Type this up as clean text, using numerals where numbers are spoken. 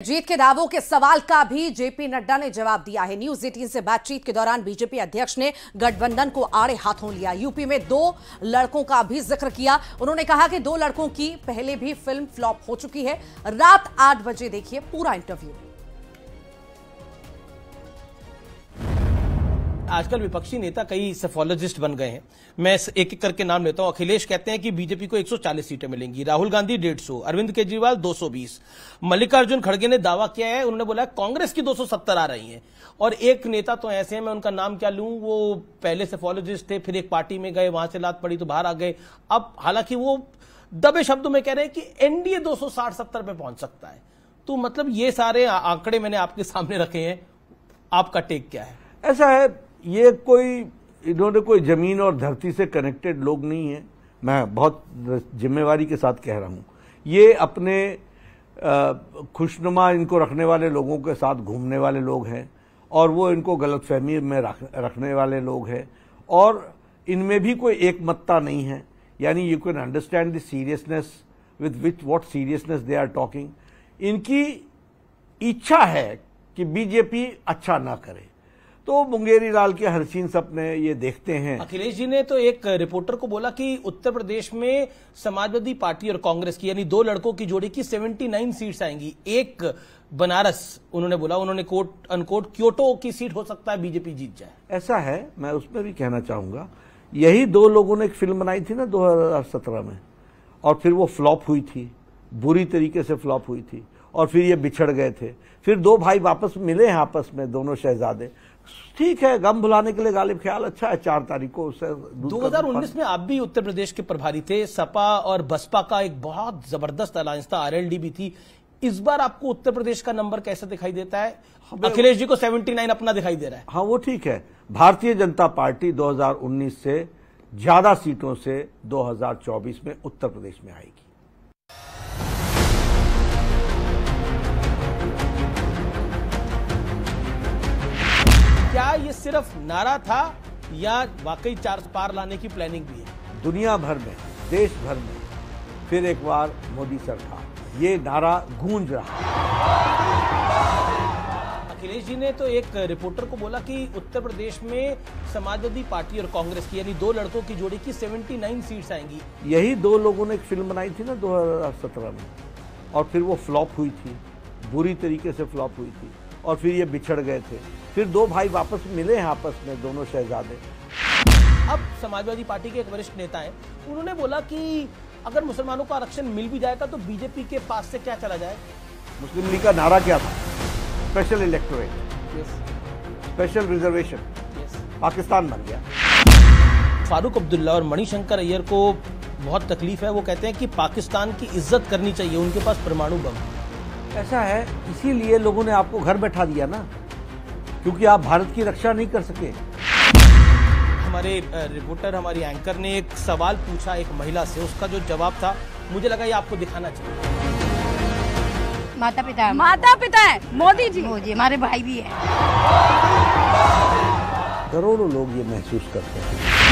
जीत के दावों के सवाल का भी जेपी नड्डा ने जवाब दिया है। न्यूज 18 से बातचीत के दौरान बीजेपी अध्यक्ष ने गठबंधन को आड़े हाथों लिया। यूपी में 2 लड़कों का भी जिक्र किया। उन्होंने कहा कि 2 लड़कों की पहले भी फिल्म फ्लॉप हो चुकी है। रात 8 बजे देखिए पूरा इंटरव्यू। आजकल विपक्षी नेता कई सेफोलॉजिस्ट बन गए हैं। मैं एक एक करके नाम लेता हूं। अखिलेश कहते हैं कि बीजेपी को 140 सीटें मिलेंगी, राहुल गांधी 150, अरविंद केजरीवाल 220, मल्लिकार्जुन खड़गे ने दावा किया है, उन्होंने बोला कांग्रेस की 270 आ रही हैं। और एक नेता तो ऐसे हैं, मैं उनका नाम क्या लूं, वो पहले सेफोलॉजिस्ट थे, फिर एक पार्टी में गए, वहां से लात पड़ी तो बाहर आ गए। अब हालांकि वो दबे शब्दों में कह रहे हैं कि एनडीए 260-70 पे पहुंच सकता है। तो मतलब ये सारे आंकड़े मैंने आपके सामने रखे हैं, आपका टेक क्या है? ऐसा है, ये इन्होंने कोई जमीन और धरती से कनेक्टेड लोग नहीं है। मैं बहुत जिम्मेवारी के साथ कह रहा हूं। ये अपने खुशनुमा इनको रखने वाले लोगों के साथ घूमने वाले लोग हैं और वो इनको गलतफहमी में रखने वाले लोग हैं और इनमें भी कोई एकमतता नहीं है। यानी you can understand the seriousness with which what seriousness they are talking. इनकी इच्छा है कि बीजेपी अच्छा ना करे, तो मुंगेरी लाल के हरसीन सपने ये देखते हैं। अखिलेश जी ने तो एक रिपोर्टर को बोला कि उत्तर प्रदेश में समाजवादी पार्टी और कांग्रेस की यानी 2 लड़कों की जोड़ी की 79 सीट्स आएंगी। एक बनारस उन्होंने बोला, उन्होंने कोट अनकोट क्योटो की सीट हो सकता है बीजेपी जीत जाए। ऐसा है, मैं उसमें भी कहना चाहूंगा, यही 2 लोगों ने एक फिल्म बनाई थी ना 2017 में, और फिर वो फ्लॉप हुई थी, बुरी तरीके से फ्लॉप हुई थी, और फिर ये बिछड़ गए थे। फिर 2 भाई वापस मिले हैं आपस में, दोनों शहजादे। ठीक है, गम भुलाने के लिए गालिब ख्याल अच्छा है। 4 तारीख को 2019 में आप भी उत्तर प्रदेश के प्रभारी थे। सपा और बसपा का एक बहुत जबरदस्त अलायंस था, आरएलडी भी थी। इस बार आपको उत्तर प्रदेश का नंबर कैसा दिखाई देता है? अखिलेश जी को 79 अपना दिखाई दे रहा है। हाँ, वो ठीक है। भारतीय जनता पार्टी 2019 से ज्यादा सीटों से 2024 में उत्तर प्रदेश में आएगी। क्या ये सिर्फ नारा था या वाकई 4 पार लाने की प्लानिंग भी है? दुनिया भर में, देश भर में फिर एक बार मोदी सरकार, ये नारा गूंज रहा है। अखिलेश जी ने तो एक रिपोर्टर को बोला कि उत्तर प्रदेश में समाजवादी पार्टी और कांग्रेस की यानी 2 लड़कों की जोड़ी की 79 सीट्स आएंगी। यही 2 लोगों ने एक फिल्म बनाई थी ना 2017 में, और फिर वो फ्लॉप हुई थी, बुरी तरीके से फ्लॉप हुई थी, और फिर ये बिछड़ गए थे। फिर 2 भाई वापस मिले हैं आपस में, दोनों शहजादे। अब समाजवादी पार्टी के एक वरिष्ठ नेता हैं, उन्होंने बोला कि अगर मुसलमानों को आरक्षण मिल भी जाएगा तो बीजेपी के पास से क्या चला जाए? मुस्लिम लीग का नारा क्या था? Special electorate, special reservation, Pakistan बन गया। फारूक अब्दुल्ला और मणिशंकर अय्यर को बहुत तकलीफ है। वो कहते हैं कि पाकिस्तान की इज्जत करनी चाहिए, उनके पास परमाणु बम। ऐसा है, इसीलिए लोगों ने आपको घर बैठा दिया ना, क्योंकि आप भारत की रक्षा नहीं कर सके। हमारे रिपोर्टर, हमारी एंकर ने एक सवाल पूछा एक महिला से, उसका जो जवाब था मुझे लगा ये आपको दिखाना चाहिए। माता पिता है मोदी जी हमारे भाई भी है। करोड़ों लोग ये महसूस करते हैं।